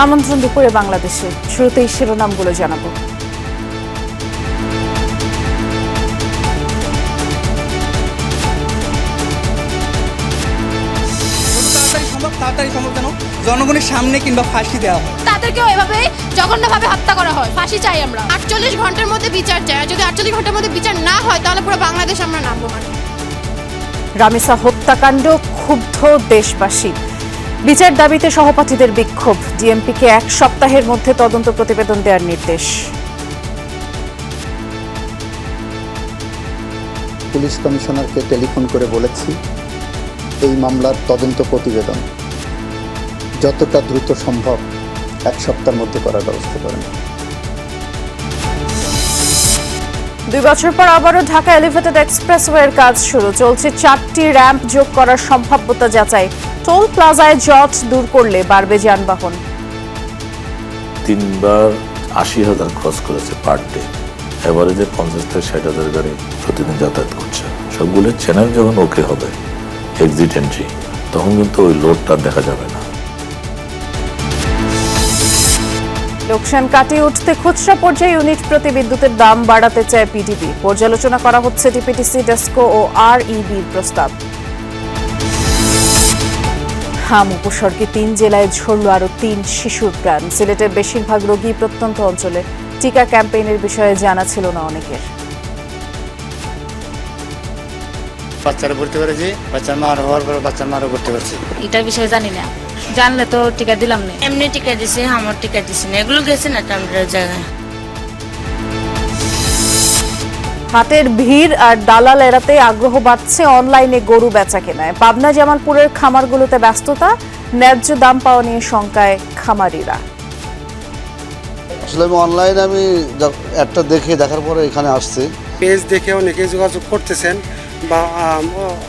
আমন্ত্রণ দুপুরে বাংলাদেশে। শুরুতেই শিরোনামগুলো জানাবো। তাড়াতাড়ি সম্ভব যেন জনগণের সামনে কিংবা ফাঁসি দেওয়া হয়। তাদেরকেও এভাবে জঘন্যভাবে হত্যা করা হয়। ফাঁসি চাই আমরা। 48 ঘন্টার মধ্যে বিচার চাই। আর যদি 48 ঘন্টার মধ্যে বিচার না হয় তাহলে পুরো বাংলাদেশ আমরা নামবো মাঠে। রামেসা হত্যাকাণ্ড, ক্ষুব্ধ দেশবাসী। বিচার দাবিতে সহপাঠীদের বিক্ষোভ। ডিএমপিকে 1 সপ্তাহের মধ্যে তদন্ত প্রতিবেদন দেওয়ার নির্দেশ। পুলিশ কমিশনারকে টেলিফোন করে বলেছি এই মামলার তদন্ত প্রতিবেদন যতটা দ্রুত সম্ভব 1 সপ্তাহের মধ্যে করার ব্যবস্থা করেন। 2 বছর পর আবারও ঢাকা এলিভেটেড এক্সপ্রেসওয়ের কাজ শুরু। চলছে 4টি র্যাম্প যোগ করার সম্ভাব্যতা যাচাই। টোল প্লাজায় জট দূর করলে বাড়বে যানবাহন। 3বার 80,000 খরচ করেছে পার ডে। এভারেজে 50 থেকে 60,000 গাড়ি প্রতিদিন যাতায়াত করছে। সবগুলো চ্যানেল যখন ওকে হবে, এক্সিট এন্ট্রি, তখন কিন্তু ওই লোডটা দেখা যাবে না। লোকসান কাটিয়ে উঠতে খুচরা পর্যায়ে ইউনিট প্রতি বিদ্যুতের দাম বাড়াতে চায় পিডিবি। পর্যালোচনা করা হচ্ছে টিপিটিসি, ডেসকো ও আরইবির প্রস্তাব। হাম উপসর্গে 3 জেলায় ঝরল আরও 3 শিশুর প্রাণ। সিলেটের বেশিরভাগ রোগী প্রত্যন্ত অঞ্চলে। টিকা ক্যাম্পেইনের বিষয়ে জানা ছিল না অনেকের। বাচ্চারা ভর্তি করেছি, বাচ্চার মার হওয়ার পর বাচ্চার মারও ভর্তি করছি। এটার বিষয়ে জানি না, জানলে তো টিকা দিলাম না। এমনি টিকা দিছে, আমার টিকা দিছে না, এগুলো গেছে না টামটার জায়গায়। হাটের ভিড় আর দালাল এড়াতে আগ্রহ বাড়ছে অনলাইনে গরু বেচা কেনায়। পাবনা জামালপুরের খামারগুলোতে ব্যস্ততা, ন্যায্য দাম পাওয়া নিয়ে শঙ্কায় খামারিরা। আসলে আমি অনলাইনে একটা দেখার পরে এখানে আসছি। পেজ দেখে অনেকে যোগাযোগ করতেছেন বা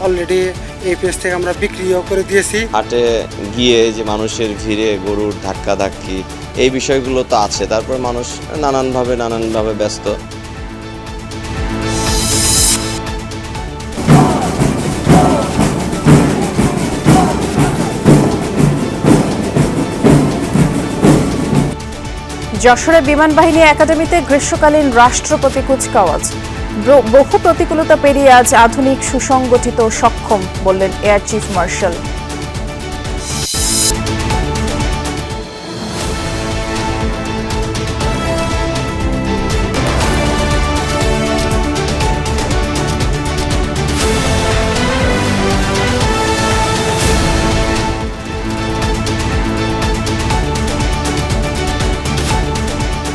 অলরেডি এই পেজ থেকে আমরা বিক্রিও করে দিয়েছি। হাটে গিয়ে যে মানুষের ভিড়ে গরুর ধাক্কাধাক্কি এই বিষয়গুলো তো আছে, তারপর মানুষ নানানভাবে ব্যস্ত। যশোরে বিমান বাহিনী একাডেমিতে গ্রীষ্মকালীন রাষ্ট্রপতি কুচকাওয়াজ। বহু প্রতিকূলতা পেরিয়ে আজ আধুনিক, সুসংগঠিত, সক্ষম, বললেন এয়ার চিফ মার্শাল।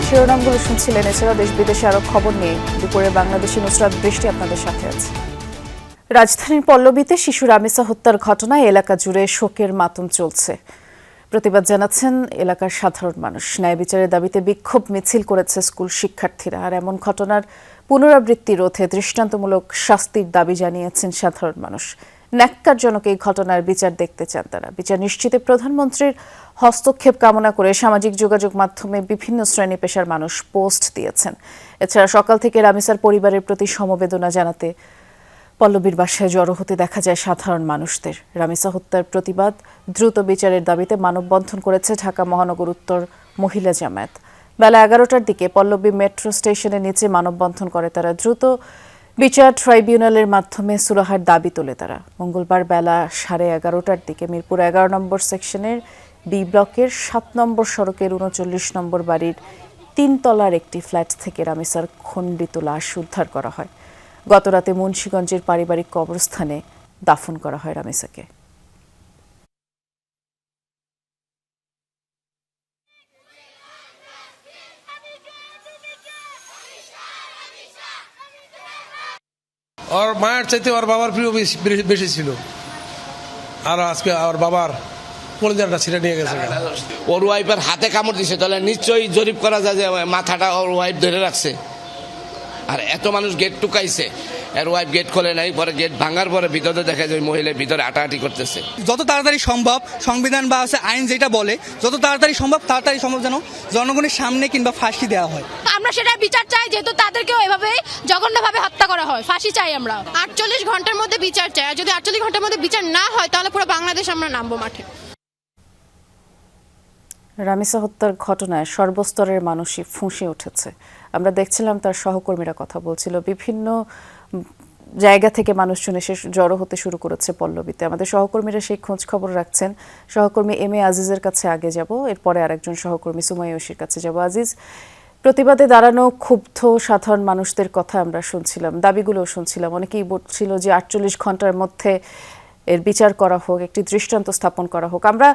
শিরোনামগুলো শুনছিলেন। এছাড়া দেশ বিদেশে আরো খবর নিয়ে দুপুরে বাংলাদেশি নুসরাত বৃষ্টি আপনাদের সাথে আছে। রাজধানীর পল্লবীতে শিশু রামেসা হত্যার ঘটনায় এলাকা জুড়ে শোকের মাতম চলছে। প্রতিবাদ জানাচ্ছেন এলাকার সাধারণ মানুষ। ন্যায় বিচারের দাবিতে বিক্ষোভ মিছিল করেছে স্কুল শিক্ষার্থীরা। আর এমন ঘটনার পুনরাবৃত্তি রোধে দৃষ্টান্তমূলক শাস্তির দাবি জানিয়েছেন সাধারণ মানুষ। ন্যাক্কারজনক এই ঘটনার বিচার দেখতে চান তারা। বিচার নিশ্চিতে প্রধানমন্ত্রীর হস্তক্ষেপ কামনা করে সামাজিক যোগাযোগ মাধ্যমে বিভিন্ন শ্রেণী পেশার মানুষ পোস্ট দিয়েছেন। এছাড়া সকাল থেকে রামেসার পরিবারের প্রতি সমবেদনা জানাতে পল্লবীর বাসায় জড়ো হতে দেখা যায় সাধারণ মানুষদের। রামেসা হত্যার প্রতিবাদ, দ্রুত বিচারের দাবিতে মানববন্ধন করেছে ঢাকা মহানগর উত্তর মহিলা জামায়াত। বেলা 11টার দিকে পল্লবী মেট্রো স্টেশনের নিচে মানববন্ধন করে তারা। দ্রুত বিচার ট্রাইব্যুনালের মাধ্যমে সুরাহার দাবি তোলে তারা। মঙ্গলবার বেলা 11:30টার দিকে মিরপুর 11 নম্বর সেকশনের বি ব্লকের 7 নম্বর সড়কের 39 নম্বর বাড়ির 3 তলার একটি ফ্ল্যাট থেকে রামেসার খণ্ডিত লাশ উদ্ধার করা হয়। গতরাতে মুন্সিগঞ্জের পারিবারিক কবরস্থানে দাফন করা হয় রামেসাকে। ওর মায়ের চাইতে ওর বাবার প্রিয় বেশি ছিল। আর আজকে ওর বাবার কলিজাটা ছিঁড়ে নিয়ে গেছে। ওর ওয়াইফের হাতে কামড় দিছে, তাহলে নিশ্চয়ই জরিপ করা যায় যে মাথাটা ওর ওয়াইফ ধরে রাখছে। আর এত মানুষ গেট টুকাইছে, এর ওয়াইফ গেট খোলে নাই, পরে গেট ভাঙার পরে ভিতরে দেখা যায় মহিলা ভিতরে আটাআটি করতেছে। যত তাড়াতাড়ি সম্ভব সংবিধান বা আইন যেটা বলে যত তাড়াতাড়ি সম্ভব যেন জনগণের সামনে কিংবা ফাঁসি দেওয়া হয়। আমরা সেটা বিচার চাই, যেহেতু তাদেরকেও এভাবে জঘন্যভাবে হত্যা করা হয়। ফাঁসি চাই আমরা। 48 ঘন্টার মধ্যে বিচার চাই। আর যদি 48 ঘন্টার মধ্যে বিচার না হয় তাহলে পুরো বাংলাদেশ আমরা নামবো মাঠে। রামিসা হত্যার ঘটনায় সর্বস্তরের মানুষই ফুঁসে উঠেছে। আমরা দেখছিলাম তার সহকর্মীরা কথা বলছিল, বিভিন্ন জায়গা থেকে মানুষজন এসে জড়ো হতে শুরু করেছে পল্লবীতে। আমাদের সহকর্মীরা সেই খোঁজ খবর রাখছেন। সহকর্মী এম এ আজিজের কাছে আগে যাব, এরপরে আরেকজন সহকর্মী সুমাইয়া ঐশীর কাছে যাব। আজিজ, প্রতিবাদে দাঁড়ানো ক্ষুব্ধ সাধারণ মানুষদের কথা আমরা শুনছিলাম, দাবিগুলোও শুনছিলাম। অনেকেই বলছিল যে 48 ঘন্টার মধ্যে এর বিচার করা হোক, একটি দৃষ্টান্ত স্থাপন করা হোক। আমরা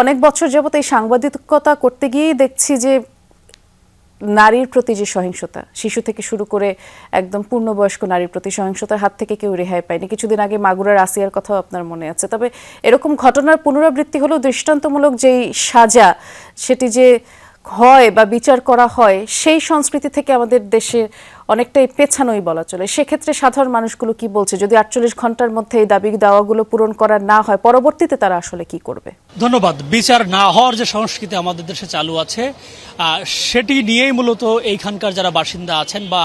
অনেক বছর যাবত এই সাংবাদিকতা করতে গিয়েই দেখছি যে নারীর প্রতি যে সহিংসতা, শিশু থেকে শুরু করে একদম পূর্ণবয়স্ক নারীর প্রতি সহিংসতার হাত থেকে কেউ রেহাই পায়নি। কিছুদিন আগে মাগুরার আসিয়ার কথাও আপনার মনে আছে। তবে এরকম ঘটনার পুনরাবৃত্তি হলেও দৃষ্টান্তমূলক যেই সাজা, সেটি যে হয় বা বিচার করা হয়, সেই সংস্কৃতি থেকে আমাদের দেশে অনেকটাই পেছানোই বলা চলে। সেক্ষেত্রে সাধারণ মানুষগুলো কি বলছে, যদি 48 ঘন্টার মধ্যে এই দাবি দাওয়াগুলো পূরণ করা না হয়, পরবর্তীতে তারা আসলে কি করবে? ধন্যবাদ। বিচার না হওয়ার যে সংস্কৃতি আমাদের দেশে চালু আছে, সেটি নিয়েই মূলত এইখানকার যারা বাসিন্দা আছেন বা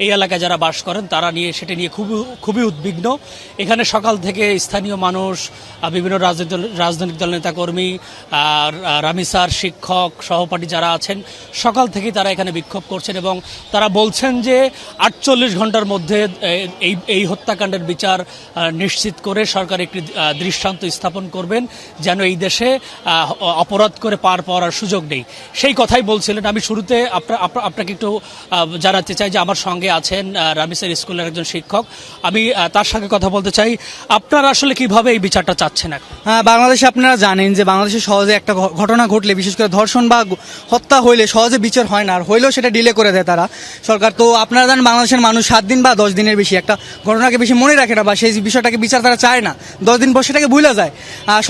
এই এলাকায় যারা বাস করেন, তারা সেটি নিয়ে খুবই উদ্বিগ্ন। এখানে সকাল থেকে স্থানীয় মানুষ, বিভিন্ন রাজনৈতিক দল নেতাকর্মী, রামিসার শিক্ষক সহপাঠী যারা আছেন, সকাল থেকেই তারা এখানে বিক্ষোভ করছেন এবং তারা বলছেন যে 48 ঘন্টার মধ্যে এই হত্যাকাণ্ডের বিচার নিশ্চিত করে সরকার একটি দৃষ্টান্ত স্থাপন করবেন, যেন এই দেশে অপরাধ করে পার পাওয়ার সুযোগ নেই। সেই কথাই বলছিলেন। আমি শুরুতে আপনাকে একটু জানাতে চাই যে আমার সঙ্গে আছেন রামিসার স্কুলের একজন শিক্ষক। আমি তার সঙ্গে কথা বলতে চাই, আপনারা আসলে কিভাবে এই বিচারটা চাচ্ছেন এখন? হ্যাঁ, বাংলাদেশে আপনারা জানেন যে বাংলাদেশে সহজে একটা ঘটনা ঘটলে, বিশেষ করে ধর্ষণ বা হত্যা হইলে সহজে বিচার হয় না, আর হইলেও সেটা ডিলে করে দেয় তারা সরকার। তো আপনারা জানেন বাংলাদেশের মানুষ 7 দিন বা 10 দিনের বেশি একটা ঘটনাকে বেশি মনে রাখে না, বা সেই বিষয়টাকে বিচার তারা চায় না। 10 দিন পর সেটাকে ভুলে যায়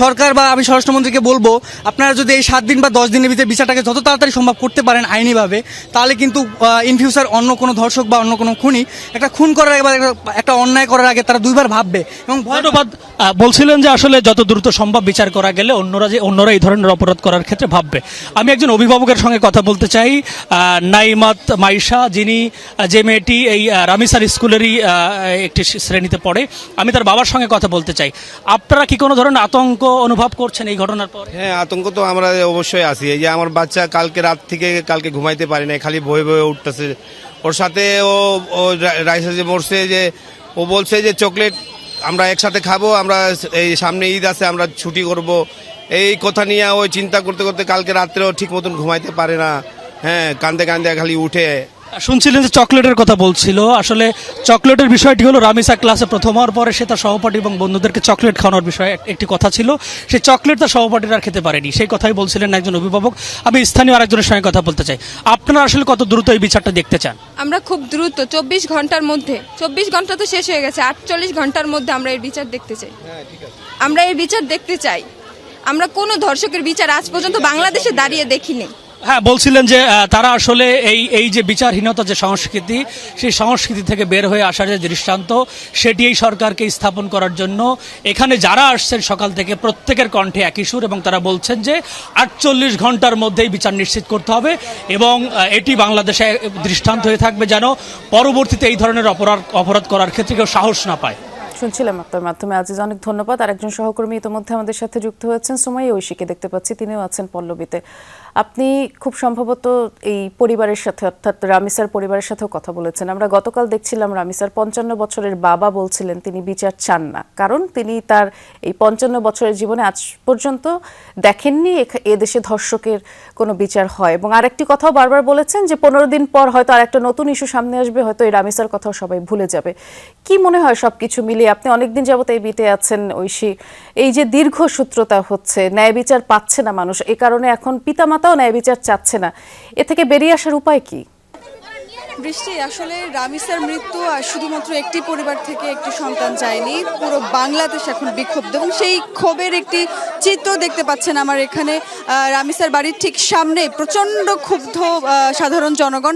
সরকার। বা আমি স্বরাষ্ট্রমন্ত্রীকে বলবো, আপনারা যদি এই 7 দিন বা 10 দিনের ভিতরে বিচারটাকে যত তাড়াতাড়ি সম্ভব করতে পারেন আইনিভাবে, তাহলে কিন্তু ইন ফিউচার অন্য কোনো ধর্ষক বা অন্য কোনো খুনি একটা খুন করার আগে বা একটা অন্যায় করার আগে তারা দুইবার ভাববে। এবং ধন্যবাদ। বলছিলেন যে আসলে যত দ্রুত সম্ভব বিচার করা গেলে অন্যরা এই ধরনের অপরাধ করার ক্ষেত্রে ভাববে। আমি একজন অভিভাবকের সঙ্গে কথা বলতে চাই, নাইমাত মাইশা, যে মেয়েটি এই রামিসার স্কুলেরই একটি শ্রেণীতে পড়ে। আমি তার বাবার সঙ্গে কথা বলতে চাই। আপনারা কি কোনো ধরনের আতঙ্ক অনুভব করছেন এই ঘটনার পর? হ্যাঁ, আতঙ্ক তো আমরা অবশ্যই আছি। এই যে আমার বাচ্চা কালকে রাত থেকে ঘুমাইতে পারি না, খালি ভয়ে ভয়ে উঠতেছে। ওর সাথে ও রাইসা যে মরছে, যে ও বলছে যে চকলেট আমরা একসাথে খাবো, আমরা এই সামনে ঈদ আছে, আমরা ছুটি করব, এই কথা নিয়ে ওই চিন্তা করতে করতে কালকে রাত্রেও ঠিক মতন ঘুমাইতে পারে না। হ্যাঁ, কান্দে কান্দে খালি উঠে। শুনছিলেন যে চকলেটের কথা বলছিল। আসলে চকলেটের বিষয়টি হলো, রামিসা ক্লাসে প্রথম হওয়ার পরে সে তার সহপাঠী এবং বন্ধুদেরকে চকলেট খাওয়ানোর বিষয়ে একটি কথা ছিল। সেই চকলেট তার সহপাঠীরা খেতে পারেনি, সেই কথাই বলছিলেন একজন অভিভাবক। আমি স্থানীয় আরেকজনের সঙ্গে কথা বলতে চাই। আপনারা আসলে কত দ্রুত এই বিচারটা দেখতে চান? আমরা খুব দ্রুত, 24 ঘন্টার মধ্যে। 24 ঘন্টা তো শেষ হয়ে গেছে, 48 ঘন্টার মধ্যে আমরা এর বিচার দেখতে চাই। আমরা এর বিচার দেখতে চাই। আমরা কোনো ধর্ষকের বিচার আজ পর্যন্ত বাংলাদেশে দাঁড়িয়ে দেখিনি। হ্যাঁ, বলছিলেন যে তারা আসলে এই যে বিচারহীনতা যে সংস্কৃতি, সেই সংস্কৃতি থেকে বের হয়ে আসার যে দৃষ্টান্ত, সেটি এই সরকারকে স্থাপন করার জন্য এখানে যারা আসছেন সকাল থেকে, প্রত্যেকের কণ্ঠে একই সুর, এবং তারা বলছেন যে 48 ঘন্টার মধ্যেই বিচার নিশ্চিত করতে হবে এবং এটি বাংলাদেশে দৃষ্টান্ত হয়ে থাকবে, যেন পরবর্তীতে এই ধরনের অপরাধ করার ক্ষেত্রে কেউ সাহস না পায়। শুনছিলাম আপনার মাধ্যমে। আজিজ, অনেক ধন্যবাদ। আর একজন সহকর্মী ইতিমধ্যে আমাদের সাথে যুক্ত হয়েছেন, সুমাইয়া ঐশীকে দেখতে পাচ্ছি, তিনিও আছেন পল্লবীতে। আপনি খুব সম্ভবত এই পরিবারের সাথে, অর্থাৎ রামিসার পরিবারের সাথেও কথা বলেছেন। আমরা গতকাল দেখছিলাম রামিসার 55 বছরের বাবা বলছিলেন তিনি বিচার চান না, কারণ তিনি তার এই 55 বছরের জীবনে আজ পর্যন্ত দেখেননি এদেশে ধর্ষকের কোনো বিচার হয়। এবং আরেকটি কথাও বারবার বলেছেন যে 15 দিন পর হয়তো আর একটা নতুন ইস্যু সামনে আসবে, হয়তো এই রামিসার কথাও সবাই ভুলে যাবে। কি মনে হয় সবকিছু মিলিয়ে? আপনি অনেকদিন যাবত এই বিতে আছেন ঐশী, এই যে দীর্ঘসূত্রতা হচ্ছে, ন্যায় বিচার পাচ্ছে না মানুষ, এ কারণে এখন পিতামাতাও ন্যায় বিচার চাচ্ছে না, এ থেকে বেরিয়ে আসার উপায় কি? বৃষ্টি, আসলে রামিসার মৃত্যু শুধুমাত্র একটি পরিবার থেকে একটি সন্তান যায়নি, পুরো বাংলাদেশ এখন বিক্ষুব্ধ এবং সেই ক্ষোভের একটি চিত্র দেখতে পাচ্ছেন আমার এখানে রামিসার বাড়ির ঠিক সামনে। প্রচণ্ড ক্ষুব্ধ সাধারণ জনগণ।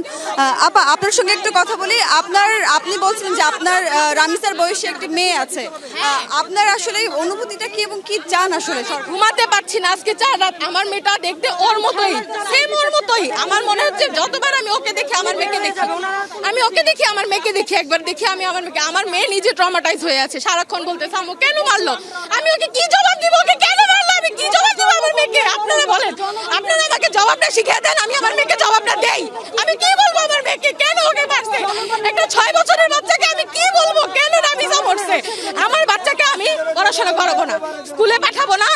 আপা, আপনার সঙ্গে একটু কথা বলি। আপনি বলছিলেন যে আপনার রামিসার বয়সে একটি মেয়ে আছে, আপনার আসলে অনুভূতিটা কি এবং কি চান? আসলে ঘুমাতে পারছি না আজকে 4 রাত। আমার মেয়েটা দেখতে ওর মতোই, সেম ওর মতোই। আমার মনে হচ্ছে যতবার আমি ওকে দেখি, আমার মেয়েকে দেখি, আমি ওকে দেখি, আমার মেয়েকে দেখি, একবার দেখি আমি আমার মেয়েকে। আমার মেয়ে নিজে ট্রমাটাইজ হয়ে আছে, সারাক্ষণ বলতেছে আম্মু কেন মারলো, আমি ওকে কি জবাব দিব, ওকে কেন মারলো, আমি কি জবাব দিব আমার মেয়েকে? আপনারা বলেন, আপনারা আমাকে জবাবটা শিখিয়ে দেন, আমি আমার মেয়েকে জবাবটা দেই। আমি কি বলবো আমার মেয়েকে, কেন ওকে মারছে? একটা 6 বছরের বাচ্চাকে আমি কি বলবো কেন রামিসা মরছে? আমার বাচ্চাকে আমি পড়াশোনা করাবো না, স্কুলে পাঠাবো না।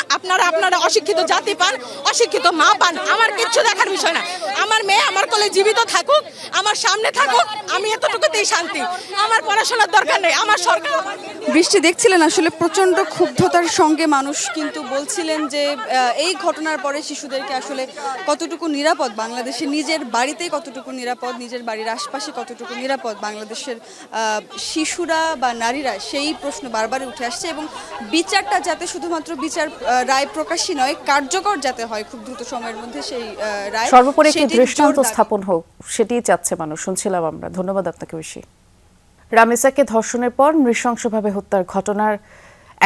আপনারা অশিক্ষিত জাতি পান, অশিক্ষিত মা পান, আমার কিচ্ছু দেখার বিষয় না। আমার মেয়ে আমার কোলে জীবিত থাকুক, আমার সামনে থাকুক, আমি এতটুকুতেই শান্তি। আমার পড়াশোনার দরকার নেই। আমার সরকার বৃষ্টি দেখছিলেন আসলে প্রচণ্ড ক্ষুব্ধতার সঙ্গে মানুষ কিন্তু বলছিলেন যে এই ঘটনার পরে শিশুদেরকে আসলে কতটুকু নিরাপদ বাংলাদেশে, নিজের বাড়িতে কতটুকু নিরাপদ, নিজের বাড়ির আশপাশে কতটুকু নিরাপদ বাংলাদেশের শিশুরা বা নারীরা, সেই প্রশ্ন বারবারই উঠে আসছে। এবং বিচারটা যাতে শুধুমাত্র বিচার রায় প্রকাশই নয়, কার্যকর যাতে হয় খুব দ্রুত সময়ের মধ্যে সেই রায়, সর্বোপরি একটি সেটির দৃষ্টান্ত জোর দাবি। স্থাপন হোক, সেটিই চাচ্ছে মানুষ। শুনছিলাম আমরা। ধন্যবাদ আপনাকে বেশি। রামিসাকে ধর্ষণের পর নৃশংসভাবে হত্যার ঘটনার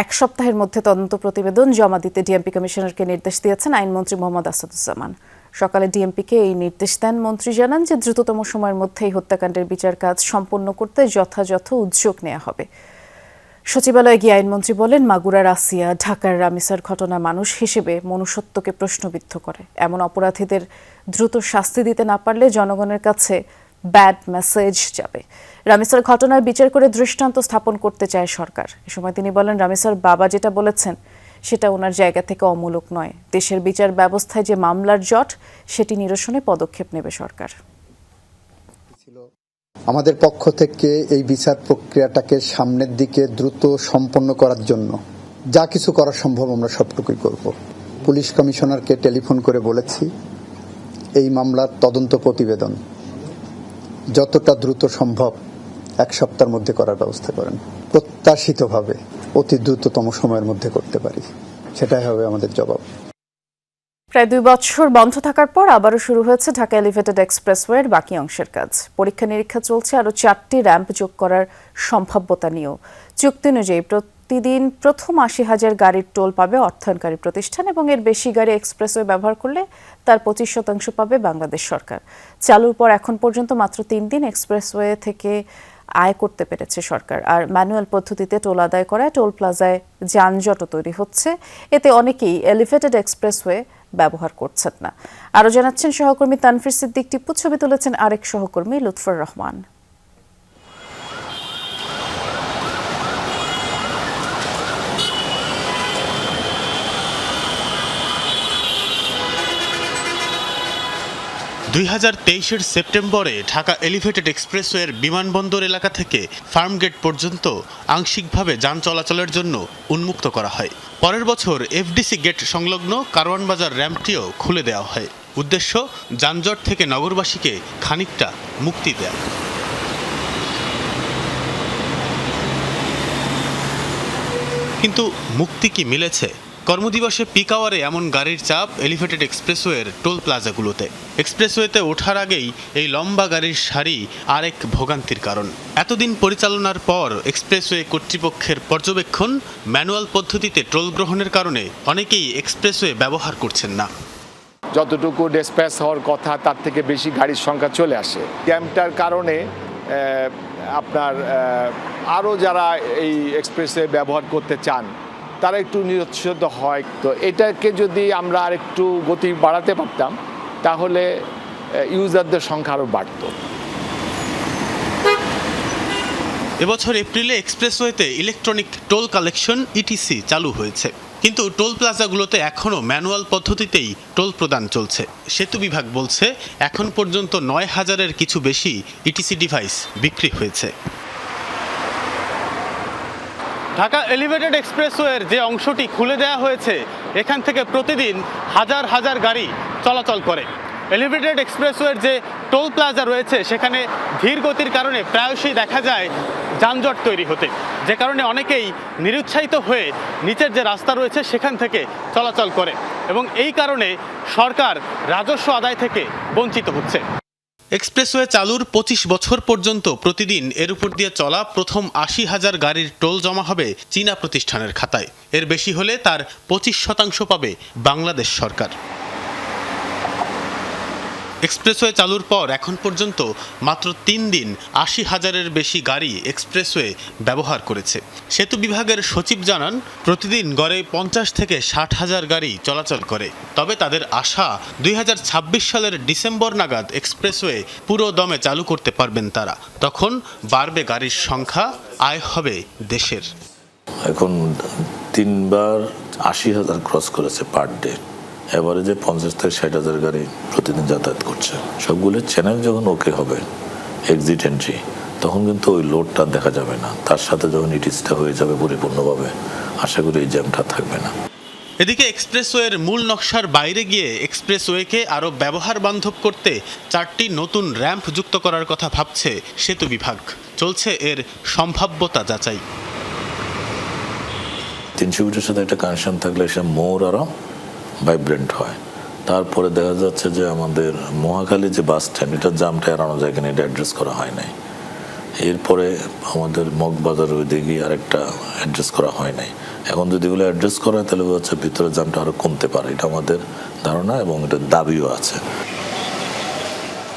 1 সপ্তাহের মধ্যে তদন্ত প্রতিবেদন জমা দিতে ডিএমপি কমিশনারকে নির্দেশ দিয়েছেন আইনমন্ত্রী মোহাম্মদ আসাদুজ্জামান। সকালে ডিএমপিকে এই নির্দেশ দেন। মন্ত্রী জানান যে দ্রুততম সময়ের মধ্যে এই হত্যাকাণ্ডের বিচার কাজ সম্পন্ন করতে যথাযথ উদ্যোগ নেওয়া হবে। সচিবালয়ে গিয়ে আইনমন্ত্রী বলেন, মাগুরার আসিয়া, ঢাকার রামিসার ঘটনা মানুষ হিসেবে মনুষ্যত্বকে প্রশ্নবিদ্ধ করে। এমন অপরাধীদের দ্রুত শাস্তি দিতে না পারলে জনগণের কাছে ব্যাড মেসেজ যাবে। রামিসার ঘটনার বিচার করে দৃষ্টান্ত স্থাপন করতে চায় সরকার। এ সময় তিনি বলেন, রামিসার বাবা যেটা বলেছেন সেটা ওনার জায়গা থেকে অমূলক নয়। দেশের বিচার ব্যবস্থায় যে মামলার জট, সেটি নিরসনে পদক্ষেপ নেবে সরকার। আমাদের পক্ষ থেকে এই বিচার প্রক্রিয়াটাকে সামনের দিকে দ্রুত সম্পন্ন করার জন্য যা কিছু করা সম্ভব আমরা সবটুকুই করব। পুলিশ কমিশনারকে টেলিফোন করে বলেছি এই মামলার তদন্ত প্রতিবেদন যতটা দ্রুত সম্ভব 1 সপ্তাহের মধ্যে করার ব্যবস্থা করেন। প্রত্যাশিতভাবে অতি দ্রুততম সময়ের মধ্যে করতে পারি, সেটাই হবে আমাদের জবাব। প্রায় 2 বছর বন্ধ থাকার পর আবারও শুরু হয়েছে ঢাকা এলিভেটেড এক্সপ্রেসওয়ের বাকি অংশের কাজ। পরীক্ষা নিরীক্ষা চলছে আরও 4টি র্যাম্প যোগ করার সম্ভাব্যতা নিয়েও। চুক্তি অনুযায়ী প্রতিদিন প্রথম 80,000 গাড়ির টোল পাবে অর্থায়নকারী প্রতিষ্ঠান এবং এর বেশি গাড়ি এক্সপ্রেসওয়ে ব্যবহার করলে তার 25% পাবে বাংলাদেশ সরকার। চালুর পর এখন পর্যন্ত মাত্র 3 দিন এক্সপ্রেসওয়ে থেকে আয় করতে পেরেছে সরকার। আর ম্যানুয়াল পদ্ধতিতে টোল আদায় করায় টোল প্লাজায় যানজটও তৈরি হচ্ছে। এতে অনেকেই এলিভেটেড এক্সপ্রেসওয়ে ব্যবহার করছেন না। আরও জানাচ্ছেন সহকর্মী তানফির সিদ্দিক টিপু, ছবি তুলেছেন আরেক সহকর্মী লুৎফর রহমান। 2023-এর সেপ্টেম্বরে ঢাকা এলিভেটেড এক্সপ্রেসওয়ের বিমানবন্দর এলাকা থেকে ফার্মগেট পর্যন্ত আংশিকভাবে যান চলাচলের জন্য উন্মুক্ত করা হয়। পরের বছর এফডিসি গেট সংলগ্ন কারওয়ান বাজার র্যাম্পটিও খুলে দেওয়া হয়। উদ্দেশ্য যানজট থেকে নগরবাসীকে খানিকটা মুক্তি দেয়া। কিন্তু মুক্তি কি মিলেছে? কর্মদিবসে পিক আওয়ারে এমন গাড়ির চাপ এলিভেটেড এক্সপ্রেসওয়ের টোল প্লাজাগুলোতে। এক্সপ্রেসওয়েতে ওঠার আগেই এই লম্বা গাড়ির সারি আরেক ভোগান্তির কারণ। এতদিন পরিচালনার পর এক্সপ্রেসওয়ে কর্তৃপক্ষের পর্যবেক্ষণ, ম্যানুয়াল পদ্ধতিতে টোল গ্রহণের কারণে অনেকেই এক্সপ্রেসওয়ে ব্যবহার করছেন না। যতটুকু ডিসপ্যাচ হওয়ার কথা তার থেকে বেশি গাড়ির সংখ্যা চলে আসে। জ্যামটার কারণে আপনার আরও যারা এই এক্সপ্রেসওয়ে ব্যবহার করতে চান তারা একটু নিরুৎসাহিত হয়। তো এটাকে যদি আমরা আরেকটু গতি বাড়াতে পারতাম তাহলে ইউজারদের সংখ্যা আরও বাড়ত। এবছর এপ্রিলে এক্সপ্রেসওয়েতে ইলেকট্রনিক টোল কালেকশন ইটিসি চালু হয়েছে, কিন্তু টোল প্লাজাগুলোতে এখনও ম্যানুয়াল পদ্ধতিতেই টোল প্রদান চলছে। সেতু বিভাগ বলছে এখন পর্যন্ত 9,000-এর কিছু বেশি ইটিসি ডিভাইস বিক্রি হয়েছে। ঢাকা এলিভেটেড এক্সপ্রেসওয়ের যে অংশটি খুলে দেওয়া হয়েছে, এখান থেকে প্রতিদিন হাজার হাজার গাড়ি চলাচল করে। এলিভেটেড এক্সপ্রেসওয়ের যে টোল প্লাজা রয়েছে সেখানে ধীর গতির কারণে প্রায়শই দেখা যায় যানজট তৈরি হতে, যে কারণে অনেকেই নিরুৎসাহিত হয়ে নিচের যে রাস্তা রয়েছে সেখান থেকে চলাচল করে এবং এই কারণে সরকার রাজস্ব আদায় থেকে বঞ্চিত হচ্ছে। এক্সপ্রেসওয়ে চালুর 25 বছর পর্যন্ত প্রতিদিন এর উপর দিয়ে চলা প্রথম 80,000 গাড়ির টোল জমা হবে চীনা প্রতিষ্ঠানের খাতায়। এর বেশি হলে তার 25% পাবে বাংলাদেশ সরকার। এক্সপ্রেসওয়ে চালুর পর এখন পর্যন্ত মাত্র 3 দিন 80,000-এর বেশি গাড়ি এক্সপ্রেসওয়ে ব্যবহার করেছে। সেতু বিভাগের সচিব জানান, প্রতিদিন গড়ে 50 থেকে 60,000 গাড়ি চলাচল করে। তবে তাদের আশা 2026 সালের ডিসেম্বর নাগাদ এক্সপ্রেসওয়ে পুরো দমে চালু করতে পারবেন তারা। তখন বাড়বে গাড়ির সংখ্যা, আয় হবে দেশের। এখন 3 বার 80,000 ক্রস করেছে পার ডে। এভারেজে 50 থেকে 60,000 গাড়ি প্রতিদিন যাতায়াত করছে। সবগুলো চ্যানেল যখন ওকে হবে, এক্সিট এন্ট্রি, তখন কিন্তু ওই লোডটা দেখা যাবে না। তার সাথে যখন ইটিসটা হয়ে যাবে পরিপূর্ণভাবে, আশা করি এই জ্যামটা থাকবে না। এদিকে এক্সপ্রেসওয়ের মূল নকশার বাইরে গিয়ে এক্সপ্রেসওয়েকে আরও ব্যবহার বান্ধব করতে 4টি নতুন র্যাম্প যুক্ত করার কথা ভাবছে সেতু বিভাগ। চলছে এর সম্ভাব্যতা যাচাই। 300 ফিটের সাথে একটা কানেকশন থাকলে সে মোর আরও ভাইব্রেন্ট হয়। তারপরে দেখা যাচ্ছে যে আমাদের মহাখালী যে বাস স্ট্যান্ড, এটার জামটা এড়ানো যায় কিনা এটা অ্যাড্রেস করা হয় নাই। এরপরে আমাদের মগবাজার ওই দিকে আরেকটা অ্যাড্রেস করা হয় নাই। এখন যদি এগুলো অ্যাড্রেস করা হয় তাহলে হচ্ছে ভিতরে জামটা আরও কমতে পারে, এটা আমাদের ধারণা এবং এটার দাবিও আছে।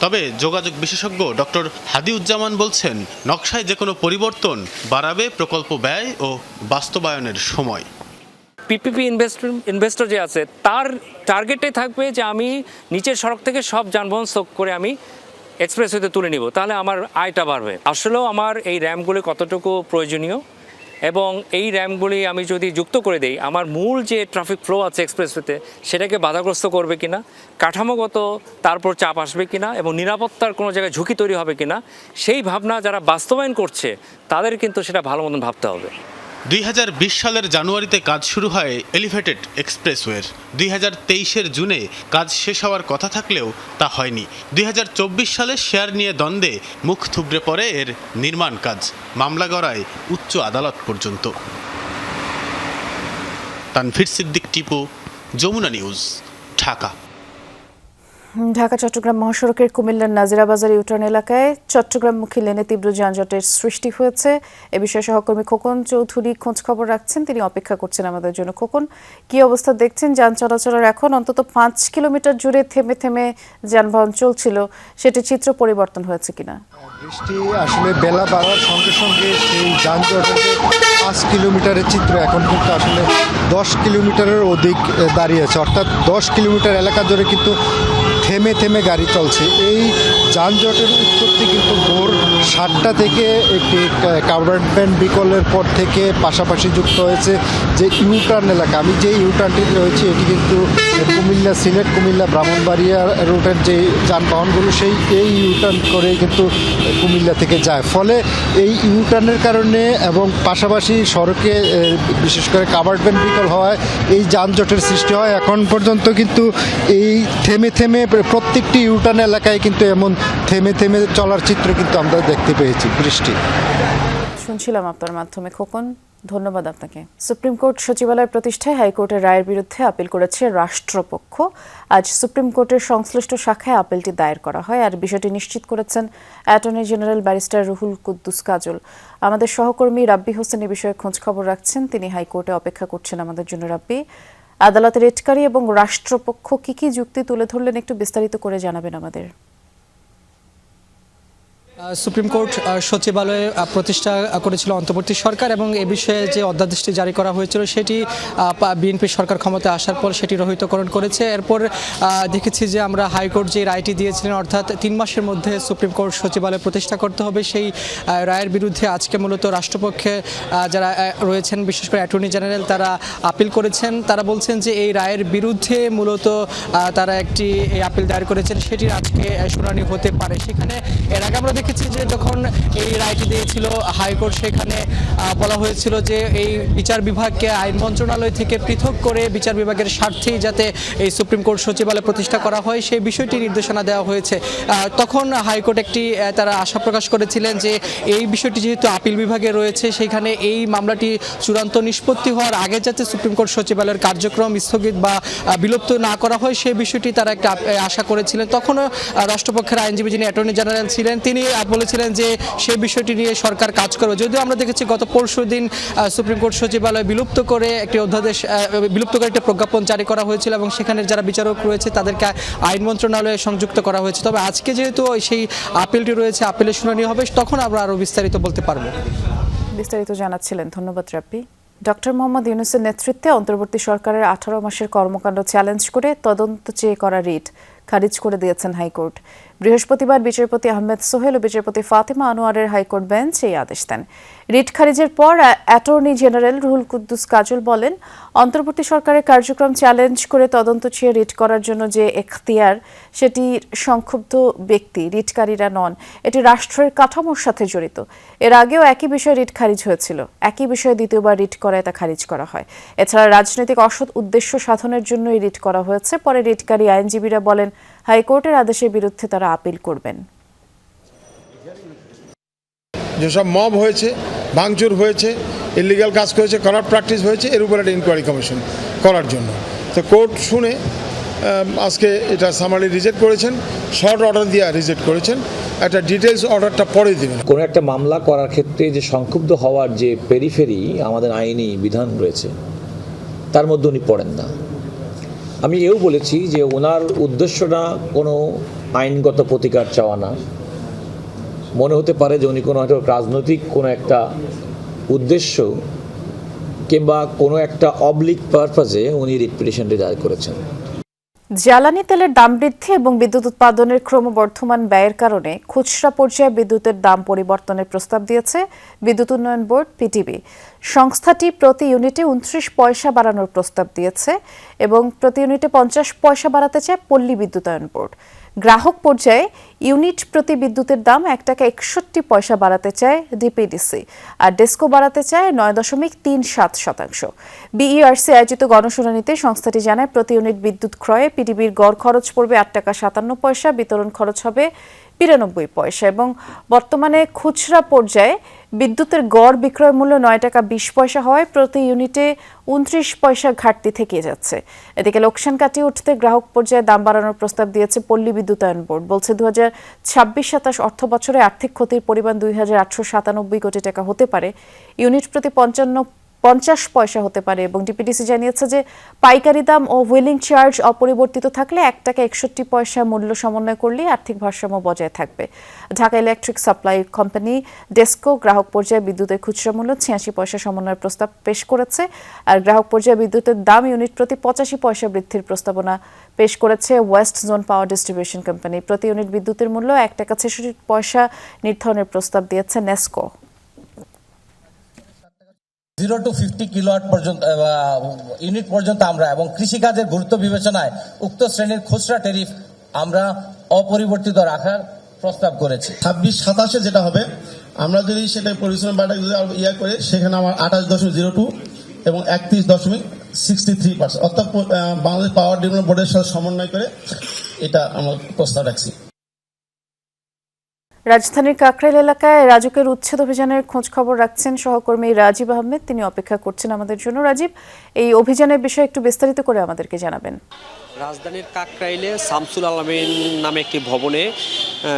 তবে যোগাযোগ বিশেষজ্ঞ ডক্টর হাদিউজ্জামান বলছেন, নকশায় যে কোনো পরিবর্তন বাড়াবে প্রকল্প ব্যয় ও বাস্তবায়নের সময়। পিপিপি ইনভেস্টর যে আছে তার টার্গেটে থাকবে যে আমি নিচের সড়ক থেকে সব যানবাহন স্টক করে আমি এক্সপ্রেসওয়েতে তুলে নিব, তাহলে আমার আয়টা বাড়বে। আসলেও আমার এই র্যাম্পগুলি কতটুকু প্রয়োজনীয় এবং এই র্যাম্পগুলি আমি যদি যুক্ত করে দেই, আমার মূল যে ট্রাফিক ফ্লো আছে এক্সপ্রেসওয়েতে সেটাকে বাধাগ্রস্ত করবে কিনা, কাঠামোগত তারপর চাপ আসবে কিনা এবং নিরাপত্তার কোনো জায়গায় ঝুঁকি তৈরি হবে কিনা, সেই ভাবনা যারা বাস্তবায়ন করছে তাদের কিন্তু সেটা ভালো মতন ভাবতে হবে। 2020 সালের জানুয়ারিতে কাজ শুরু হয় এলিভেটেড এক্সপ্রেসওয়ের। 2023-এর জুনে কাজ শেষ হওয়ার কথা থাকলেও তা হয়নি। 2024 সালে শেয়ার নিয়ে দ্বন্দ্বে মুখ থুবড়ে পড়ে এর নির্মাণ কাজ, মামলা গড়ায় উচ্চ আদালত পর্যন্ত। তানভীর সিদ্দিক, টিপু, যমুনা নিউজ, ঢাকা। ঢাকা চট্টগ্রাম মহাসড়কের কুমিল্লার নাজিরাবাজার ইউটার্ন এলাকায় চট্টগ্রামমুখী লেনে তীব্র যানজটের সৃষ্টি হয়েছে। এ বিষয়ে সহকর্মী খোকন চৌধুরী খোঁজ খবর রাখছেন, তিনি অপেক্ষা করছেন আমাদের জন্য। খোকন, কি অবস্থা দেখছেন? যান চলাচলের এখন অন্তত 5 কিলোমিটার জুড়ে থেমে থেমে যানবাহন চলছিল, সেটি চিত্র পরিবর্তন হয়েছে কিনা? বৃষ্টি আসলে বেলা বাড়ার সঙ্গে সঙ্গে সেই যানজটের 5 কিলোমিটারের চিত্র এখন কিন্তু আসলে 10 কিলোমিটারের অধিক দাঁড়িয়েছে, অর্থাৎ 10 কিলোমিটার এলাকা জুড়ে কিন্তু থেমে থেমে গাড়ি চলছে। এই যানজটের উৎপত্তি কিন্তু ভোর 7টা থেকে একটি কাভার্ডমেন্ট বিকলের পর থেকে পাশাপাশি যুক্ত হয়েছে যে ইউটার্ন এলাকা। আমি যে ইউটার্নটি রয়েছে এটি কিন্তু কুমিল্লা সিলেট, কুমিল্লা ব্রাহ্মণবাড়িয়া রুটের যে যানবাহনগুলো এই ইউটার্ন করে কিন্তু কুমিল্লা থেকে যায়। ফলে এই ইউটার্নের কারণে এবং পাশাপাশি সড়কে বিশেষ করে কাভার্ডমেন্ট বিকল হওয়ায় এই যানজটের সৃষ্টি হয়। এখন পর্যন্ত কিন্তু এই থেমে থেমে প্রত্যেকটি ইউটার্ন এলাকায় কিন্তু এমন থেমে থেমে চলার চিত্র কিন্তু আমরা দেখতে পেয়েছি। বৃষ্টি শুনছিলাম আপনার মাধ্যমে। খোকন, ধন্যবাদ আপনাকে। সুপ্রিম কোর্ট সচিবালয় প্রতিষ্ঠায় হাইকোর্টের রায়ের বিরুদ্ধে আপিল করেছে রাষ্ট্রপক্ষ। আজ সুপ্রিম কোর্টের সংশ্লিষ্ট শাখায় আপিলটি দায়ের করা হয়। আর বিষয়টি নিশ্চিত করেছেন attorney general barrister Ruhul Quddus Kajal. আমাদের সহকর্মী রাব্বি হোসেন এই বিষয়ে খোঁজ খবর রাখছেন, তিনি হাইকোর্টে অপেক্ষা করছেন আমাদের জন্য। রাব্বি, আদালতের এটকারী এবং রাষ্ট্রপক্ষ কি যুক্তি তুলে ধরলেন, একটু বিস্তারিত করে জানাবেন আমাদের। সুপ্রিম কোর্ট সচিবালয়ে প্রতিষ্ঠা করেছিল অন্তর্বর্তী সরকার এবং এ বিষয়ে যে অধ্যাদেশটি জারি করা হয়েছিল সেটি বিএনপি সরকার ক্ষমতায় আসার পর সেটি রহিতকরণ করেছে। এরপর দেখেছি যে আমরা হাইকোর্ট যে রায়টি দিয়েছিলেন, অর্থাৎ 3 মাসের মধ্যে সুপ্রিম কোর্ট সচিবালয় প্রতিষ্ঠা করতে হবে, সেই রায়ের বিরুদ্ধে আজকে মূলত রাষ্ট্রপক্ষে যারা রয়েছেন, বিশেষ করে অ্যাটর্নি জেনারেল, তারা আপিল করেছেন। তারা বলছেন যে এই রায়ের বিরুদ্ধে মূলত তারা একটি আপিল দায়ের করেছেন, সেটির আজকে শুনানি হতে পারে। সেখানে এর আগে আমরা দেখেছি যে যখন এই রায়টি দিয়েছিল হাইকোর্ট, সেখানে বলা হয়েছিল যে এই বিচার বিভাগকে আইন মন্ত্রণালয় থেকে পৃথক করে বিচার বিভাগের স্বার্থেই যাতে এই সুপ্রিম কোর্ট সচিবালয় প্রতিষ্ঠা করা হয় সেই বিষয়টি নির্দেশনা দেওয়া হয়েছে। তখন হাইকোর্ট একটি তারা আশা প্রকাশ করেছিলেন যে এই বিষয়টি যেহেতু আপিল বিভাগে রয়েছে, সেখানে এই মামলাটি চূড়ান্ত নিষ্পত্তি হওয়ার আগে যাতে সুপ্রিম কোর্ট সচিবালয়ের কার্যক্রম স্থগিত বা বিলুপ্ত না করা হয় সেই বিষয়টি তারা একটা আশা করেছিলেন। তখনও রাষ্ট্রপক্ষের আইনজীবী যিনি অ্যাটর্নি জেনারেল ছিলেন তিনি বলেছিলেন যে সেই বিষয়টি নিয়ে সরকার কাজ করবে। যদিও আমরা দেখেছি গত পরশুদিন সুপ্রিম কোর্ট সচিবালয় বিলুপ্ত করে একটি অধ্যাদেশ বিলুপ্ত করে একটি প্রজ্ঞাপন জারি করা হয়েছিল এবং সেখানে যারা বিচারক রয়েছে তাদেরকে আইন মন্ত্রণালয়ে সংযুক্ত করা হয়েছে। তবে আজকে যেহেতু সেই আপিলটি রয়েছে, আপিলের শুনানি হবে, তখন আমরা আরও বিস্তারিত বলতে পারবো। বিস্তারিত জানাচ্ছিলেন, ধন্যবাদ রাব্বি। ডক্টর মোহাম্মদ ইউনূসের নেতৃত্বে অন্তর্বর্তী সরকারের 18 মাসের কর্মকাণ্ড চ্যালেঞ্জ করে তদন্ত চেয়ে করা রিট খারিজ করে দিয়েছেন হাইকোর্ট। বৃহস্পতিবার বিচারপতি আহমেদ সোহেল ও বিচারপতি ফাতেমা আনোয়ারের হাইকোর্ট বেঞ্চ এই আদেশ দেন। রিট খারিজের পর অ্যাটর্নি জেনারেল রুহুল কুদ্দুস কাজল বলেন, অন্তর্বর্তী সরকারের কার্যক্রম চ্যালেঞ্জ করে তদন্ত চেয়ে রিট করার জন্য যে এখতিয়ার, সেটি সংক্ষুব্ধ ব্যক্তি, রিটকারীরা নন। এটি রাষ্ট্রের কাঠামোর সাথে জড়িত। এর আগেও একই বিষয়ে রিট খারিজ হয়েছিল। একই বিষয়ে দ্বিতীয়বার রিট করায় তা খারিজ করা হয়। এছাড়া রাজনৈতিক অসৎ উদ্দেশ্য সাধনের জন্যই রিট করা হয়েছে। পরে রিটকারী আইনজীবীরা বলেন, হাইকোর্টের আদেশের বিরুদ্ধে তারা আপিল করবেন। যেসব মব হয়েছে, ভাঙচুর হয়েছে, ইলিগাল কাজ করেছে, করাপ্ট প্র্যাকটিস হয়েছে, এর উপর একটা ইনকোয়ারি কমিশন করার জন্য তো কোর্ট শুনে আজকে এটা সামারি রিজেক্ট করেছেন, শর্ট অর্ডার দিয়ে রিজেক্ট করেছেন। একটা ডিটেলস অর্ডারটা পরে দেবেন। কোনো একটা মামলা করার ক্ষেত্রে যে সংক্ষুব্ধ হওয়ার যে পেরিফেরি আমাদের আইনি বিধান রয়েছে, তার মধ্যে উনি পড়েন না। আমি এও বলেছি যে ওনার উদ্দেশ্যটা কোনো আইনগত প্রতিকার চাওয়া না। মনে হতে পারে যে উনি কোনো হয়তো রাজনৈতিক কোনো একটা উদ্দেশ্য কিংবা কোনো একটা অবলিক পারপাজে উনি রিট পিটিশনটি দায়ের করেছেন। জ্বালানি তেলের দাম বৃদ্ধি এবং বিদ্যুৎ উৎপাদনের ক্রমবর্ধমান ব্যয়ের কারণে খুচরা পর্যায়ে বিদ্যুতের দাম পরিবর্তনের প্রস্তাব দিয়েছে বিদ্যুৎ উন্নয়ন বোর্ড পিটিবি। সংস্থাটি প্রতি ইউনিটে 29 পয়সা বাড়ানোর প্রস্তাব দিয়েছে এবং প্রতি ইউনিটে 50 পয়সা বাড়াতে চায় পল্লী বিদ্যুতায়ন বোর্ড। গ্রাহক পর্যায়ে ইউনিট প্রতি বিদ্যুতের দাম 1 টাকা 61 পয়সা বাড়াতে চায় ডিপিডিসি, আর ডেসকো বাড়াতে চায় 9.37%। বিইআরসি আয়োজিত গণশুনানিতে সংস্থাটি জানায়, প্রতি ইউনিট বিদ্যুৎ ক্রয়ে পিডিবির গড় খরচ পড়বে 8 টাকা 57 পয়সা, বিতরণ খরচ হবে 92 পয়সা এবং বর্তমানে খুচরা পর্যায়ে বিদ্যুতের গড় বিক্রয় মূল্য 9 টাকা 20 পয়সা হওয়ায় প্রতি ইউনিটে 29 পয়সা ঘাটতি থেকে যাচ্ছে। এদিকে লোকসান কাটিয়ে উঠতে গ্রাহক পর্যায়ে দাম বাড়ানোর প্রস্তাব দিয়েছে পল্লী বিদ্যুতায়ন বোর্ড। বলছে 2026-27 অর্থ বছরে আর্থিক ক্ষতির পরিমাণ 2897 কোটি টাকা হতে পারে, ইউনিট প্রতি 50 পয়সা হতে পারে এবং ডিপিডিসি জানিয়েছে যে পাইকারি দাম ও হুইলিং চার্জ অপরিবর্তিত থাকলে 1 টাকা 61 পয়সা মূল্য সমন্বয় করলে আর্থিক ভারসাম্য বজায় থাকবে। Dhaka electric supply company DESCO গ্রাহক পর্যায়ে বিদ্যুতের খুচরা মূল্য 86 পয়সা সমন্বয়ের প্রস্তাব পেশ করেছে, আর গ্রাহক পর্যায়ে বিদ্যুতের দাম ইউনিট প্রতি 85 পয়সা বৃদ্ধির প্রস্তাবনা পেশ করেছে West zone power distribution company. প্রতি ইউনিট বিদ্যুতের মূল্য 1 টাকা 66 পয়সা নির্ধারণের প্রস্তাব দিয়েছে নেসকো। 0 to 50 কিলোওয়াট পর্যন্ত ইউনিট পর্যন্ত আমরা এবং কৃষিকাজের গুরুত্ব বিবেচনায় উক্ত শ্রেণীর খুচরা ট্যারিফ আমরা অপরিবর্তিত রাখার প্রস্তাব করেছি। 26-27 যেটা হবে, আমরা যদি সেটা পরিশ্রম বাটা ইয়া করে সেখানে আমার 28.02 এবং 31.63%, অর্থাৎ বাংলাদেশ পাওয়ার ডেভেলপমেন্ট বোর্ডের সাথে সমন্বয় করে এটা আমরা প্রস্তাব রাখছি। রাজধানীর কাকরাইল এলাকায় রাজুকের উচ্ছেদ অভিযানের খোঁজ খবর রাখছেন সহকর্মী রাজীব আহমেদ। তিনি অপেক্ষা করছেন আমাদের জন্য। রাজীব, এই অভিযানের বিষয়ে একটু বিস্তারিত করে আমাদেরকে জানাবেন। রাজধানীর কাকরাইলে শামসুল আলমিন নামে একটি ভবনে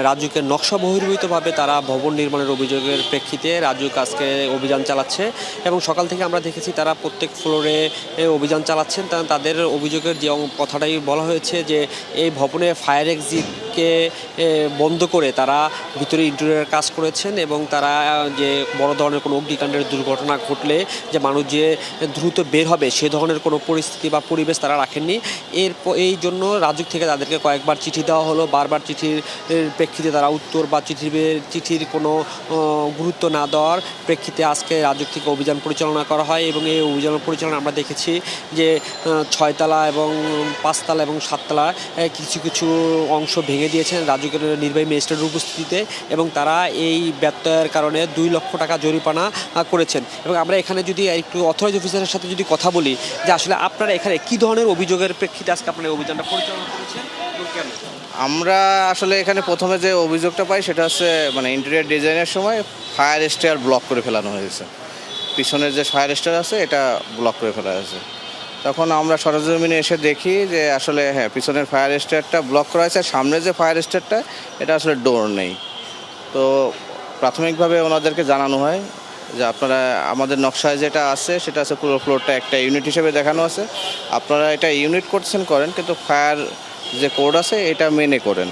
রাজুকে নকশা বহির্ভূতভাবে তারা ভবন নির্মাণের অভিযোগের প্রেক্ষিতে রাজুক আজকে অভিযান চালাচ্ছে এবং সকাল থেকে আমরা দেখেছি তারা প্রত্যেক ফ্লোরে অভিযান চালাচ্ছেন। তাদের অভিযোগের যে কথাটাই বলা হয়েছে যে এই ভবনে ফায়ার এক্সিটকে বন্ধ করে তারা ভিতরে ইন্টেরিয়র কাজ করেছেন এবং তারা যে বড় ধরনের কোনো অগ্নিকাণ্ডের দুর্ঘটনা ঘটলে যে মানুষ যে দ্রুত বের হবে সে ধরনের কোনো পরিস্থিতি বা পরিবেশ তারা রাখেননি। এই জন্য রাজুক থেকে তাদেরকে কয়েকবার চিঠি দেওয়া হলো, বারবার চিঠির প্রেক্ষিতে তারা উত্তর বা চিঠির কোনো গুরুত্ব না দেওয়ার প্রেক্ষিতে আজকে রাজুক থেকে অভিযান পরিচালনা করা হয় এবং এই অভিযান পরিচালনা আমরা দেখেছি যে 6 তলা এবং 5 তলা এবং 7 তলা কিছু কিছু অংশ ভেঙে দিয়েছেন রাজুকের নির্বাহী ম্যাজিস্ট্রেটের উপস্থিতিতে এবং তারা এই ব্যত্যয়ের কারণে 2 লক্ষ টাকা জরিমানা করেছেন। এবং আমরা এখানে যদি একটু অথরাইজ অফিসারের সাথে যদি কথা বলি যে আসলে আপনারা এখানে কী ধরনের অভিযোগের প্রেক্ষিতে আজকে আপনারা অভিযানটা পরিচালনা করেছেন এবং কেন? আমরা আসলে এখানে প্রথমে যে অভিযোগটা পাই সেটা হচ্ছে মানে ইন্টেরিয়র ডিজাইনের সময় ফায়ার স্টেয়ার ব্লক করে ফেলানো হয়েছে, পিছনের যে ফায়ার স্টেয়ার আছে এটা ব্লক করে ফেলা হয়েছে। তখন আমরা সরজমিনে এসে দেখি যে আসলে হ্যাঁ পিছনের ফায়ার স্টেয়ারটা ব্লক করা হয়েছে, সামনে যে ফায়ার স্টেয়ারটা এটা আসলে ডোর নেই। তো প্রাথমিকভাবে ওনাদেরকে জানানো হয় যে আপনারা আমাদের নকশায় যেটা আছে সেটা আছে পুরো ফ্লোরটা একটা ইউনিট হিসেবে দেখানো আছে, আপনারা এটা ইউনিট করছেন করেন, কিন্তু ফায়ার যে কোড আছে এটা মেনে করেন।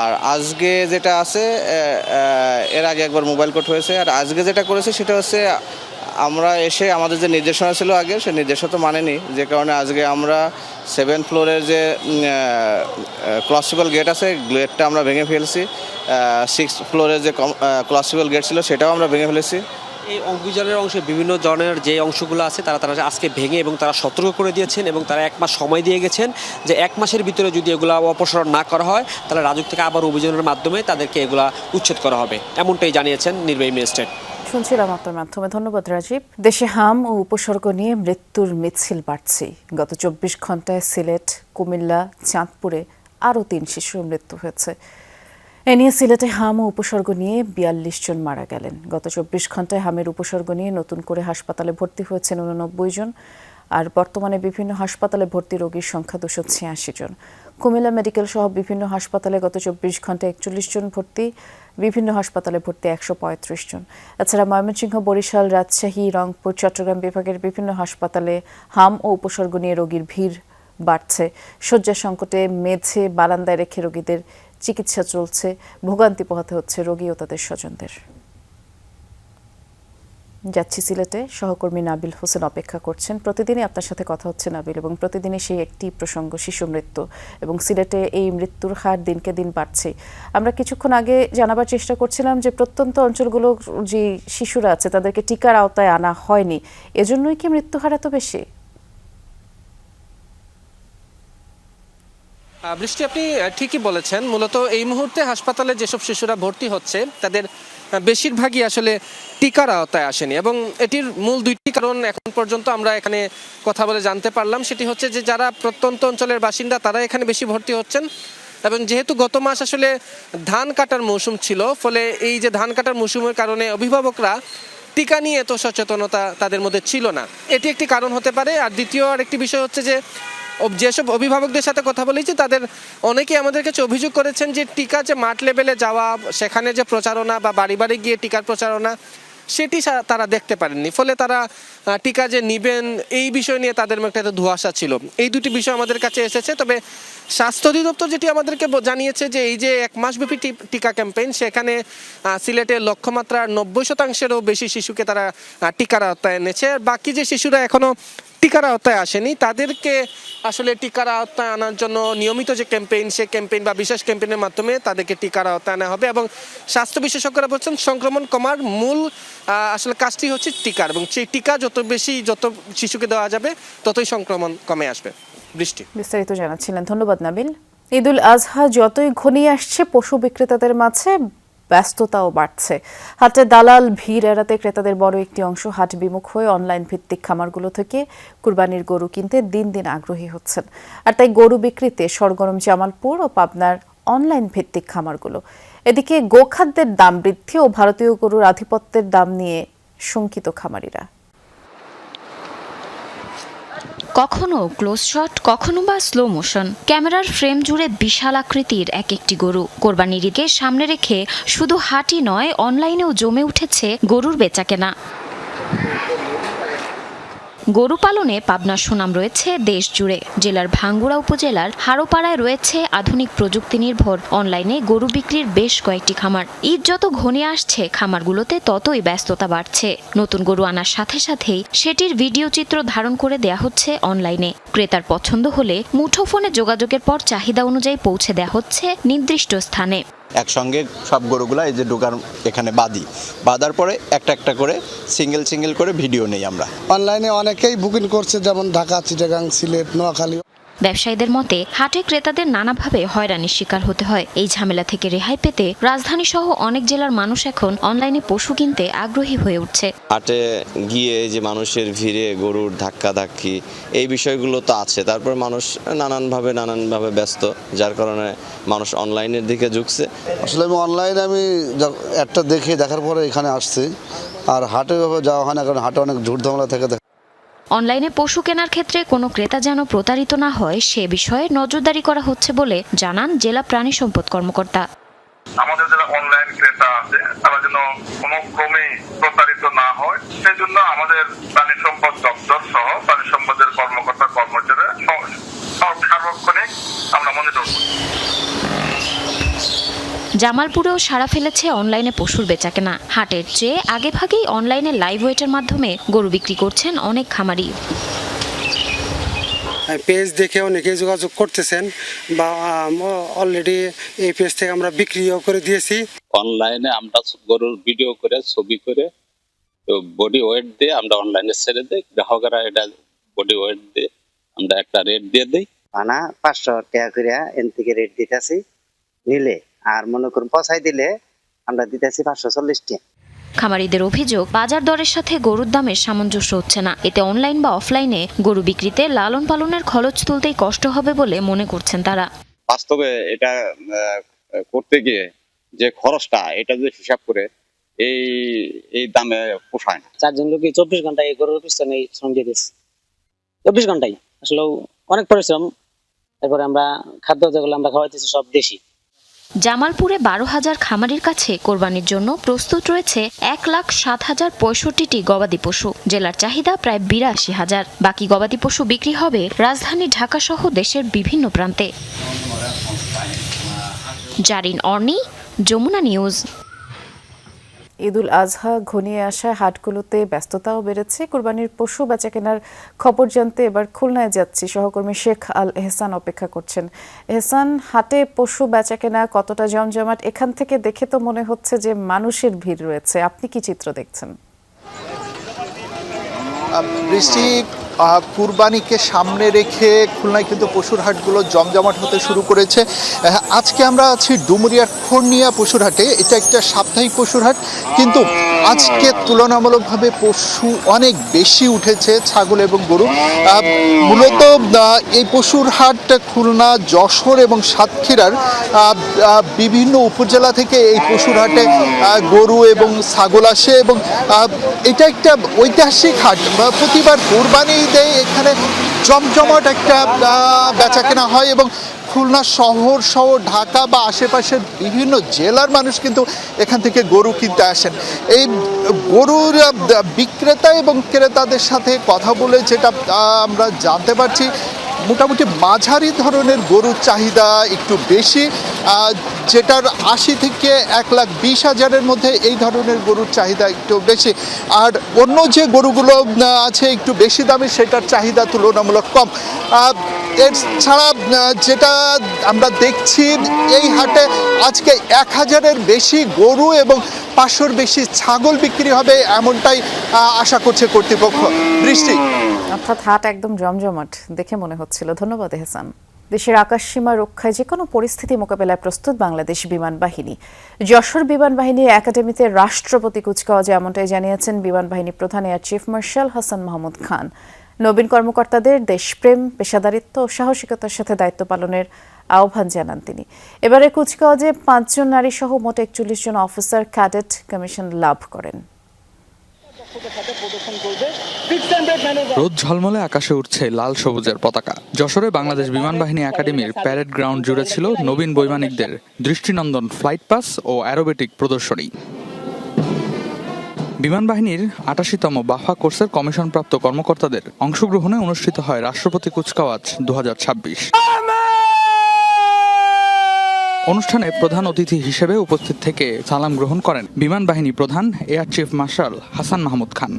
আর আজকে যেটা আছে এর আগে একবার মোবাইল কোড হয়েছে, আর আজকে যেটা করেছে সেটা হচ্ছে আমরা এসে আমাদের যে নির্দেশনা ছিল আগে সেই নির্দেশনা তো মানেনি, যে কারণে আজকে আমরা 7th ফ্লোরের যে ক্রসিবল গেট আছে গেটটা আমরা ভেঙে ফেলছি, 6th ফ্লোরের যে ক্রসিবল গেট ছিল সেটাও আমরা ভেঙে ফেলেছি। এই অভিযানের অংশে বিভিন্ন ধরনের যে অংশগুলো আছে তারা আজকে ভেঙে এবং তারা সতর্ক করে দিয়েছেন এবং তারা 1 মাস সময় দিয়ে গেছেন যে 1 মাসের ভিতরে যদি এগুলো অপসারণ না করা হয় তাহলে রাজুক থেকে আবার অভিযানের মাধ্যমে তাদেরকে এগুলা উচ্ছেদ করা হবে, এমনটাই জানিয়েছেন নির্বাহী ম্যাজিস্ট্রেট। শুনছিলাম আপনার মাধ্যমে। ধন্যবাদ রাজীব। দেশে হাম ও উপসর্গ নিয়ে মৃত্যুর মিছিল বাড়ছে। গত 24 ঘন্টায় সিলেট, কুমিল্লা, চাঁদপুরে আরও 3 শিশুর মৃত্যু হয়েছে। এ নিয়ে সিলেটে হাম ও উপসর্গ নিয়ে 42 জন মারা গেলেন। গত 24 ঘন্টায় হামের উপসর্গ নিয়ে নতুন করে হাসপাতালে ভর্তি হয়েছেন 89 জন, আর বর্তমানে বিভিন্ন হাসপাতালে ভর্তি রোগীর সংখ্যা 286 জন। কুমিল্লা মেডিকেল সহ বিভিন্ন হাসপাতালে গত 24 ঘন্টায় 41 জন ভর্তি, বিভিন্ন হাসপাতালে ভর্তি 135 জন। এছাড়া ময়মনসিংহ, বরিশাল, রাজশাহী, রংপুর, চট্টগ্রাম বিভাগের বিভিন্ন হাসপাতালে হাম ও উপসর্গ নিয়ে রোগীর ভিড় বাড়ছে। শয্যা সংকটে মেঝে বারান্দায় রেখে রোগীদের চিকিৎসা চলছে, ভোগান্তি পোহাতে হচ্ছে রোগী ও তাদের স্বজনদের। যাচ্ছি সিলেটে, সহকর্মী নাবিল হোসেন অপেক্ষা করছেন। প্রতিদিনই আপনার সাথে কথা হচ্ছে নাবিল, এবং প্রতিদিনই সেই একটি প্রসঙ্গ, শিশু মৃত্যু, এবং সিলেটে এই মৃত্যুর হার দিনকে দিন বাড়ছে। আমরা কিছুক্ষণ আগে জানাবার চেষ্টা করছিলাম যে প্রত্যন্ত অঞ্চলগুলোর যে শিশুরা আছে তাদেরকে টিকার আওতায় আনা হয়নি, এজন্যই কি মৃত্যু হার এত বেশি? বৃষ্টি, আপনি ঠিকই বলেছেন। মূলত এই মুহূর্তে হাসপাতালে যেসব শিশুরা ভর্তি হচ্ছে তাদের বেশিরভাগই আসলে টিকার আওতায় আসেনি, এবং এটির মূল 2টি কারণ এখন পর্যন্ত আমরা এখানে কথা বলে জানতে পারলাম। সেটি হচ্ছে যে যারা প্রত্যন্ত অঞ্চলের বাসিন্দা তারা এখানে বেশি ভর্তি হচ্ছেন, এবং যেহেতু গত মাস আসলে ধান কাটার মৌসুম ছিল, ফলে এই যে ধান কাটার মৌসুমের কারণে অভিভাবকরা টিকা নিয়ে এত সচেতনতা তাদের মধ্যে ছিল না, এটি একটি কারণ হতে পারে। আর দ্বিতীয় আরেকটি বিষয় হচ্ছে যে যেসব অভিভাবকদের সাথে কথা বলেছি তাদের অনেকেই আমাদের কাছে অভিযোগ করেছেন যে টিকা যে মাঠ লেভেলে যাওয়া, সেখানে যে প্রচারণা বা বাড়ি বাড়ি গিয়ে টিকার প্রচারণা, সেটি তারা দেখতে পারেননি। ফলে তারা টিকা যে নিবেন এই বিষয় নিয়ে তাদের মধ্যে একটা ধোঁয়াশা ছিল। এই 2টি বিষয় আমাদের কাছে এসেছে। তবে স্বাস্থ্য অধিদপ্তর যেটি আমাদেরকে জানিয়েছে যে এই যে 1 মাসব্যাপী টিকা ক্যাম্পেইন, সেখানে সিলেটের লক্ষ্যমাত্রার 90%-এরও বেশি শিশুকে তারা টিকার আওতায় এনেছে। আর বাকি যে শিশুরা এখনো টিকার আওতায় আসেনি তাদেরকে আসলে টিকার আওতায় আনার জন্য নিয়মিত যে ক্যাম্পেইন, সেই ক্যাম্পেইন বা বিশেষ ক্যাম্পেইনের মাধ্যমে তাদেরকে টিকার আওতায় আনা হবে। এবং স্বাস্থ্য বিশেষজ্ঞরা বলছেন সংক্রমণ কমার মূল আসলে কাজটি হচ্ছে টিকার, এবং সেই টিকা যত শিশুকে দেওয়া যাবে ততই সংক্রমণ কমে আসবে। বৃষ্টি, বিস্তারিত জানাচ্ছিলেন। ধন্যবাদ নাবিল। ঈদুল আজহা যতই ঘনিয়ে আসছে পশু বিক্রেতাদের মাঝে ব্যস্ততাও বাড়ছে। হাটে দালাল ভিড় এড়াতে ক্রেতাদের বড় একটি অংশ হাট বিমুখ হয়ে অনলাইন ভিত্তিক খামারগুলো থেকে কুরবানির গরু কিনতে দিন দিন আগ্রহী হচ্ছেন। আর তাই গরু বিক্রিতে সরগরম জামালপুর ও পাবনার অনলাইন ভিত্তিক খামারগুলো। এদিকে গোখাদ্যের দাম বৃদ্ধি ও ভারতীয় গরুর আধিপত্যের দাম নিয়ে শঙ্কিত খামারিরা। কখনো ক্লোজ শট, কখনো বা স্লো মোশন, ক্যামেরার ফ্রেম জুড়ে বিশাল আকৃতির এক একটি গরু। কোরবানির ঈদকে সামনে রেখে শুধু হাটই নয়, অনলাইনেও জমে উঠেছে গরুর বেচাকেনা। গরু পালনে পাবনার সুনাম রয়েছে দেশ জুড়ে। জেলার ভাঙ্গুড়া উপজেলার হারোপাড়ায় রয়েছে আধুনিক প্রযুক্তি নির্ভর অনলাইনে গরু বিক্রির বেশ কয়েকটি খামার। ঈদ যত ঘনিয়ে আসছে খামারগুলোতে ততই ব্যস্ততা বাড়ছে। নতুন গরু আনার সাথে সাথেই সেটির ভিডিও চিত্র ধারণ করে দেয়া হচ্ছে অনলাইনে। ক্রেতার পছন্দ হলে মুঠোফোনে যোগাযোগের পর চাহিদা অনুযায়ী পৌঁছে দেয়া হচ্ছে নির্দিষ্ট স্থানে। একসঙ্গে সব গরুগুলা এই যে ঢোকার এখানে বাঁধার পরে একটা করে সিঙ্গেল করে ভিডিও নেই আমরা। অনলাইনে অনেকেই বুকিং করছে, যেমন ঢাকা, চিটাগাং, সিলেট, নোয়াখালী। ব্যবসায়ীদের মতে হাটে ক্রেতাদের নানাভাবে হয়রানির শিকার হতে হয়। এই ঝামেলা থেকে রেহাই পেতে রাজধানী সহ অনেক জেলার মানুষ এখন অনলাইনে পশু কিনতে আগ্রহী হয়ে উঠছে। হাটে গিয়ে যে মানুষের ভিড়ে গরুর ধাক্কি এই বিষয়গুলো তো আছে, তারপর মানুষ নানানভাবে ব্যস্ত, যার কারণে মানুষ অনলাইনের দিকে ঝুঁকছে। আসলে আমি একটা দেখার পরে এখানে আসছি, আর হাটে যাওয়া হয় না, কারণ হাটে অনেক ঝুট ঝামেলা থেকে। অনলাইনে পশু কেনার ক্ষেত্রে কোনো ক্রেতা যেন প্রতারিত না হয় সে বিষয়ে নজরদারি করা হচ্ছে বলে জানান জেলা প্রাণী সম্পদ কর্মকর্তা। আমাদের যারা অনলাইন ক্রেতা আছে তারা যেন কোনো ক্রমে প্রতারিত না হয়, সেই জন্য আমাদের প্রাণী সম্পদ দপ্তর সহ প্রাণী সম্পদের কর্মকর্তা কর্মচারীরা সার্বক্ষণিক আমরা মনিটর করি। জামালপুরেও সাড়া ফেলেছে অনলাইনে পশুর বেচাকেনা। হাটের চেয়ে আগেভাগেই অনলাইনে লাইভ ওয়েটের মাধ্যমে গরু বিক্রি করছেন অনেক খামারি। পেজ দেখে অনেকে যোগাযোগ করতেছেন বা অলরেডি এই পেজ থেকে আমরা বিক্রিও করে দিয়েছি। অনলাইনে আমরা গরুর ভিডিও করে ছবি করে তো বডি ওয়েট দিয়ে আমরা অনলাইনে ছেড়ে দিই, গ্রাহকরা এটা বডি ওয়েট দিয়ে আমরা একটা রেট দিয়ে দিই। আনা 500 টাকা করে এন থেকে রেট দিতেছি নিলে, আর মনে করুন পচাই দিলে আমরা দিতেছি 540 টাকা। খামারিদের অভিযোগ, বাজার দরের সাথে গরুর দামের সামঞ্জস্য হচ্ছে না। এতে অনলাইন বা অফলাইনে গরু বিক্রিতে লালন পালনের খরচ তুলতেই কষ্ট হবে বলে মনে করছেন তারা। বাস্তবে এটা করতে গিয়ে যে খরচটা, এটা যে হিসাব করে এই দামে পোষায় না। 4 জন লোকই 24 ঘন্টা এই গরুর পিছনে শ্রম দিতেছে, 24 ঘন্টায় আসলে অনেক পরিশ্রম। তারপরে আমরা খাদ্য যেগুলো আমরা খাওয়াইতেছি সব দেশি। জামালপুরে 12,000 খামারির কাছে কোরবানির জন্য প্রস্তুত রয়েছে 1,07,065টি গবাদি পশু। জেলার চাহিদা প্রায় 82,000। বাকি গবাদি পশু বিক্রি হবে রাজধানী ঢাকা সহ দেশের বিভিন্ন প্রান্তে। জারিন অর্নি, যমুনা নিউজ। ঈদুল আজহা ঘনিয়ে আসায় হাটগুলোতে ব্যস্ততাও বেড়েছে। কুরবানির পশু বেচাকেনার খবর জানতে এবার খুলনায় যাচ্ছি। সহকর্মী শেখ আল এহসান অপেক্ষা করছেন। এহসান, হাটে পশু বেচাকেনা কতটা জমজমাট? এখান থেকে দেখে তো মনে হচ্ছে যে মানুষের ভিড় রয়েছে। আপনি কি চিত্র দেখছেন? বৃষ্টি, কুরবানিকে সামনে রেখে খুলনায় কিন্তু পশুর হাটগুলো জমজমাট হতে শুরু করেছে। আজকে আমরা আছি ডুমুরিয়ার খড়নিয়া পশুর হাটে। এটা একটা সাপ্তাহিক পশুর হাট, কিন্তু আজকে তুলনামূলকভাবে পশু অনেক বেশি উঠেছে, ছাগল এবং গরু। মূলত এই পশুর হাট খুলনা, যশোর এবং সাতক্ষীরার বিভিন্ন উপজেলা থেকে এই পশুর হাটে গরু এবং ছাগল আসে, এবং এটা একটা ঐতিহাসিক হাট। প্রতিবার কোরবানি ঈদে এখানে জমজমাট একটা বেচাকেনা হয়, এবং খুলনা শহর সহ ঢাকা বা আশেপাশের বিভিন্ন জেলার মানুষ কিন্তু এখান থেকে গরু কিনতে আসেন। এই গরুর বিক্রেতা এবং ক্রেতাদের সাথে কথা বলে যেটা আমরা জানতে পারছি, মোটামুটি মাঝারি ধরনের গরুর চাহিদা একটু বেশি, যেটার 80 থেকে 1,20,000-এর মধ্যে এই ধরনের গরুর চাহিদা একটু বেশি। আর অন্য যে গরুগুলো আছে একটু বেশি দামে, সেটার চাহিদা তুলনামূলক কম। এছাড়া যেটা আমরা দেখছি, এই হাটে আজকে 1,000-এর বেশি গরু এবং 500-র বেশি ছাগল বিক্রি হবে, এমনটাই আশা করছে কর্তৃপক্ষ। বৃষ্টি, অর্থাৎ হাট একদম জমজমাট দেখে মনে হচ্ছিল। ধন্যবাদ এহসান। দেশের আকাশসীমা রক্ষায় যে কোনো পরিস্থিতি মোকাবেলায় প্রস্তুত বাংলাদেশ বিমান বাহিনী। যশোর বিমান বাহিনী একাডেমিতে রাষ্ট্রপতি কুচকাওয়াজে এমনটাই জানিয়েছেন বিমান বাহিনী প্রধান air chief marshal Hasan Mahmud Khan. নবীন কর্মকর্তাদের দেশপ্রেম, পেশাদারিত্ব ও সাহসিকতার সাথে দায়িত্ব পালনের আহ্বান জানান তিনি। এবারে কুচকাওয়াজে 5 জন নারী সহ মোট 41 জন অফিসার ক্যাডেট কমিশন লাভ করেন। রোদ ঝলমলে আকাশে উঠছে লাল সবুজের পতাকা। যশোরে বাংলাদেশ বিমান বাহিনী একাডেমির প্যারেড গ্রাউন্ড জুড়ে ছিল নবীন বৈমানিকদের দৃষ্টিনন্দন ফ্লাইট পাস ও অ্যারোবেটিক প্রদর্শনী। বিমান বাহিনীর 88তম বাফা কোর্সের কমিশনপ্রাপ্ত কর্মকর্তাদের অংশগ্রহণে অনুষ্ঠিত হয় রাষ্ট্রপতি কুচকাওয়াজ 2026। অনুষ্ঠানে প্রধান অতিথি হিসেবে উপস্থিত থেকে সালাম গ্রহণ করেন বিমান বাহিনী প্রধান air chief marshal Hasan Mahmud Khan.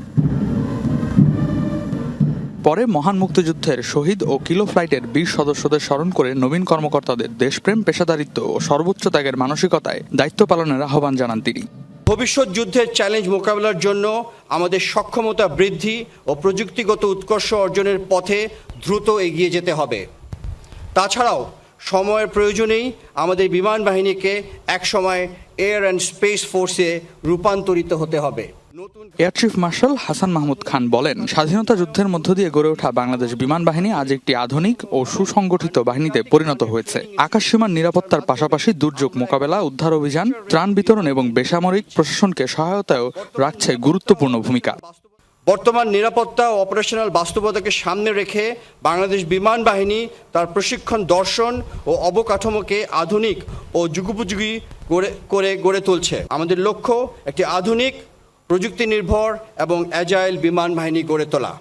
পরে মহান মুক্তিযুদ্ধের শহীদ ও কিলো ফ্লাইটের 20 সদস্যদের স্মরণ করে নবীন কর্মকর্তাদের দেশপ্রেম, পেশাদারিত্ব ও সর্বোচ্চ ত্যাগের মানসিকতায় দায়িত্ব পালনের আহ্বান জানান তিনি। ভবিষ্যৎ যুদ্ধের চ্যালেঞ্জ মোকাবেলার জন্য আমাদের সক্ষমতা বৃদ্ধি ও প্রযুক্তিগত উৎকর্ষ অর্জনের পথে দ্রুত এগিয়ে যেতে হবে। তাছাড়াও সময়ের প্রয়োজনেই আমাদের বিমান বাহিনীকে একসময় এয়ার অ্যান্ড স্পেস ফোর্সে রূপান্তরিত হতে হবে। Air chief marshal Hasan Mahmud Khan বলেন, স্বাধীনতা যুদ্ধের মধ্য দিয়ে গড়ে ওঠা বাংলাদেশ বিমান বাহিনী আজ একটি আধুনিক ও সুসংগঠিত বাহিনীতে পরিণত হয়েছে। আকাশসীমার নিরাপত্তার পাশাপাশি দুর্যোগ মোকাবেলা, উদ্ধার অভিযান, ত্রাণ বিতরণ এবং বেসামরিক প্রশাসনকে সহায়তায়ও রাখছে গুরুত্বপূর্ণ ভূমিকা। বর্তমান নিরাপত্তা ও অপারেশনাল বাস্তবতাকে সামনে রেখে বাংলাদেশ বিমান বাহিনী তার প্রশিক্ষণ দর্শন ও অবকাঠামোকে আধুনিক ও যুগোপযোগী গড়ে তুলছে। আমাদের লক্ষ্য একটি আধুনিক প্রযুক্তি নির্ভর এবং অ্যাজাইল বিমান বাহিনী গড়ে তোলা।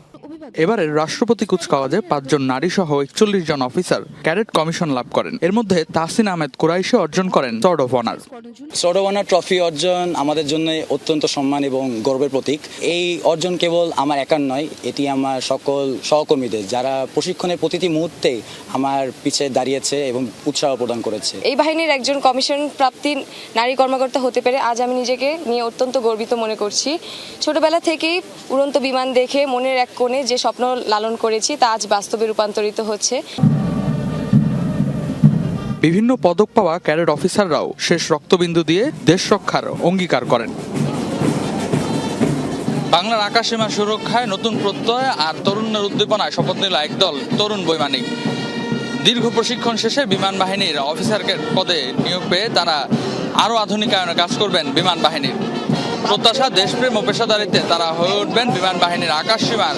এবারের রাষ্ট্রপতি কুচকাওয়াজে 5 জন নারী সহ 41 জন অফিসার ক্যাডেট কমিশন লাভ করেন। এর মধ্যে তাহসিন আহমেদ কুরাইশি অর্জন করেন sword of honour. Sword of honour trophy অর্জন আমাদের জন্য অত্যন্ত সম্মান এবং গর্বের প্রতীক। এই অর্জন কেবল আমার একার নয়, এটি আমার সকল সহকর্মীদের, যারা প্রশিক্ষণের প্রতিটি মুহূর্তে আমার পিছে দাঁড়িয়েছে এবং উৎসাহ প্রদান করেছে। এই বাহিনীর একজন কমিশন প্রাপ্তি নারী কর্মকর্তা হতে পেরে আজ আমি নিজেকে নিয়ে অত্যন্ত গর্বিত মনে করছি। ছোটবেলা থেকেই উড়ন্ত বিমান দেখে মনের এক কোণে যে স্বপ্ন লালন করেছি তা আজ বাস্তবে রূপান্তরিত হচ্ছে। বিভিন্ন পদক পাওয়া ক্যাডেট অফিসাররাও শেষ রক্তবিন্দু দিয়ে দেশ রক্ষার অঙ্গীকার করেন। বাংলার আকাশসীমা সুরক্ষায় নতুন প্রত্যয় আর তরুণের উদ্দীপনায় শপথ নিল একদল তরুণ বৈমানিক। দীর্ঘ প্রশিক্ষণ শেষে বিমান বাহিনীর অফিসার পদে নিয়োগ পেয়ে তারা আরও আধুনিকায়নে কাজ করবেন বিমান বাহিনীর। প্রত্যাশা, দেশপ্রেম ও পেশাদারিত্বে তারা হয়ে উঠবেন বিমান বাহিনীর আকাশসীমার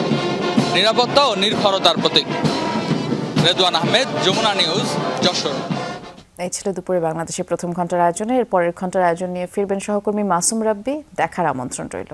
নিরাপত্তা ও নির্ভরতার প্রতীক। রেদওয়ান আহমেদ, যমুনা নিউজ, যশোর। এই ছিল দুপুরে বাংলাদেশের প্রথম ঘন্টার আয়োজনে। এর পরের ঘন্টার আয়োজন নিয়ে ফিরবেন সহকর্মী মাসুম রাব্বি। দেখার আমন্ত্রণ রইল।